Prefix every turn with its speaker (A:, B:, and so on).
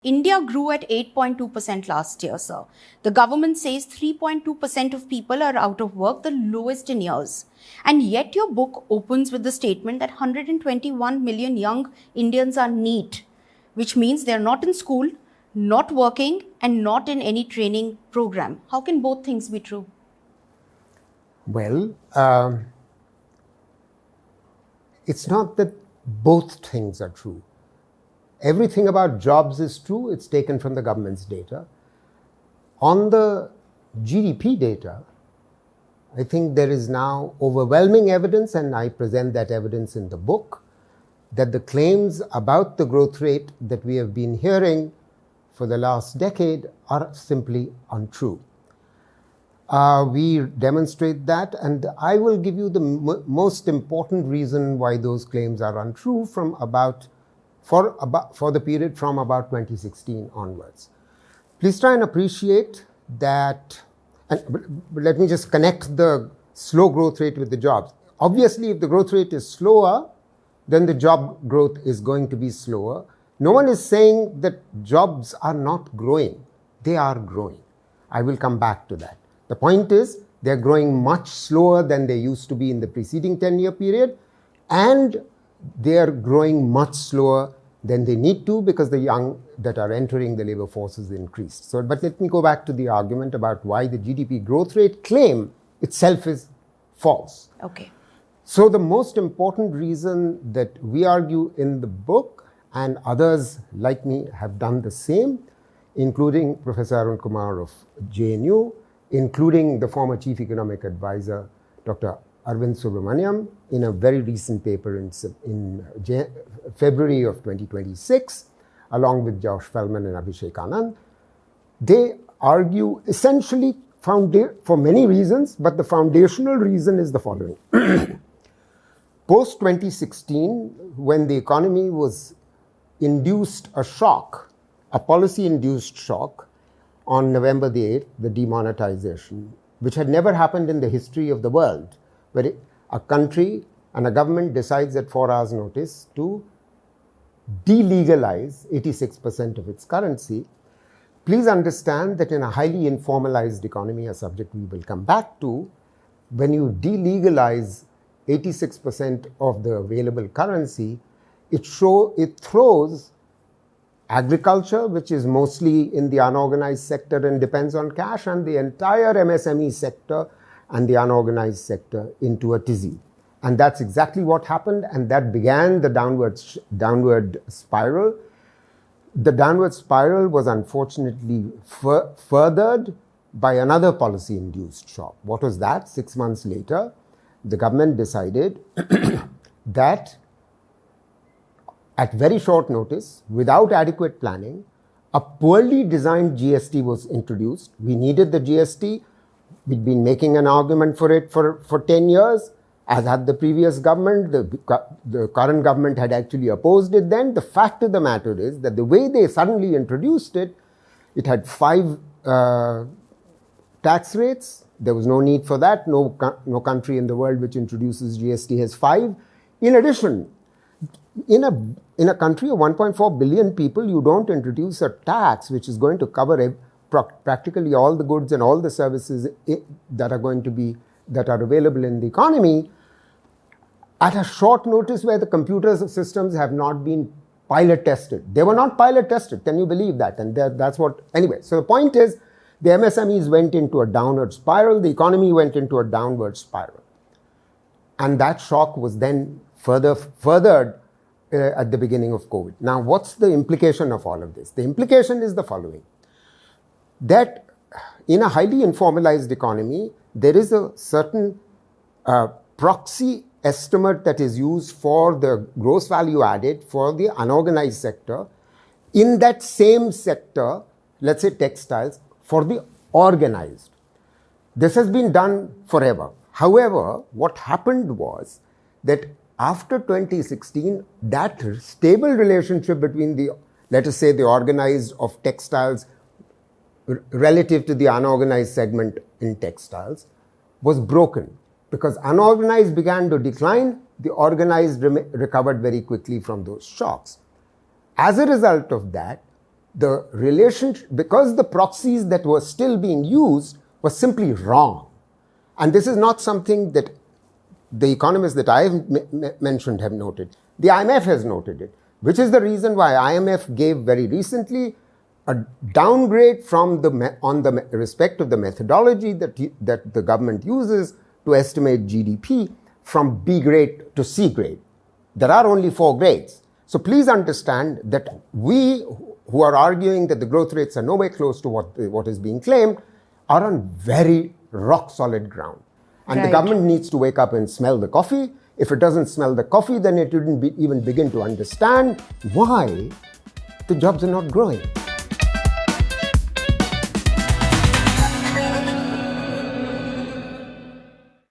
A: India grew at 8.2% last year, sir. The government says 3.2% of people are out of work, the lowest in years. And yet your book opens with the statement that 121 million young Indians are NEET, which means they're not in school, not working, and not in any training program. How can both things be true?
B: Well, it's not that both things are true. Everything about jobs is true. It's taken from the government's data. On the GDP data, I think there is now overwhelming evidence, and I present that evidence in the book, that the claims about the growth rate that we have been hearing for the last decade are simply untrue. We demonstrate that, and I will give you the most important reason why those claims are untrue for the period from about 2016 onwards. Please try and appreciate that, and let me just connect the slow growth rate with the jobs. Obviously, if the growth rate is slower, then the job growth is going to be slower. No one is saying that jobs are not growing. They are growing. I will come back to that. The point is, they're growing much slower than they used to be in the preceding 10-year period, and they are growing much slower than they need to because the young that are entering the labor force is increased. But let me go back to the argument about why the GDP growth rate claim itself is false.
A: Okay.
B: So the most important reason that we argue in the book, and others like me have done the same, including Professor Arun Kumar of JNU, including the former Chief Economic Advisor, Dr. Arvind Subramaniam, in a very recent paper in February of 2026, along with Josh Feldman and Abhishek Anand. They argue essentially for many reasons, but the foundational reason is the following. Post 2016, when the economy was induced a shock, a policy-induced shock, on November the 8th, the demonetisation, which had never happened in the history of the world, where a country and a government decides at 4 hours' notice to delegalize 86% of its currency. Please understand that in a highly informalized economy, a subject we will come back to, when you delegalize 86% of the available currency, it throws agriculture, which is mostly in the unorganized sector and depends on cash, and the entire MSME sector and the unorganized sector into a tizzy. And that's exactly what happened, and that began the downward spiral. The downward spiral was unfortunately furthered by another policy-induced shock. What was that? 6 months later, the government decided that at very short notice, without adequate planning, a poorly designed GST was introduced. We needed the GST. We'd been making an argument for it for 10 years, as had the previous government. The current government had actually opposed it then. The fact of the matter is that the way they suddenly introduced it, it had 5 tax rates. There was no need for that. No country in the world which introduces GST has 5. In addition, in a country of 1.4 billion people, you don't introduce a tax which is going to cover practically all the goods and all the services that are available in the economy at a short notice, where the computer systems have not been pilot tested. They were not pilot tested. Can you believe that? And that's what, anyway. So the point is, the MSMEs went into a downward spiral. The economy went into a downward spiral. And that shock was then furthered at the beginning of COVID. Now, what's the implication of all of this? The implication is the following, that in a highly informalized economy, there is a certain proxy estimate that is used for the gross value added for the unorganized sector. In that same sector, let's say textiles, for the organized. This has been done forever. However, what happened was that after 2016, that stable relationship between let us say, the organized of textiles relative to the unorganized segment in textiles was broken, because unorganized began to decline, the organized recovered very quickly from those shocks. As a result of that, the relationship, because the proxies that were still being used were simply wrong. And this is not something that the economists that I have mentioned have noted. The IMF has noted it, which is the reason why IMF gave very recently a downgrade from on the respect of the methodology that the government uses to estimate GDP from B grade to C grade. There are only 4 grades. So please understand that we who are arguing that the growth rates are nowhere close to what is being claimed are on very rock solid ground. And the government needs to wake up and smell the coffee. If it doesn't smell the coffee, then it wouldn't even begin to understand why the jobs are not growing.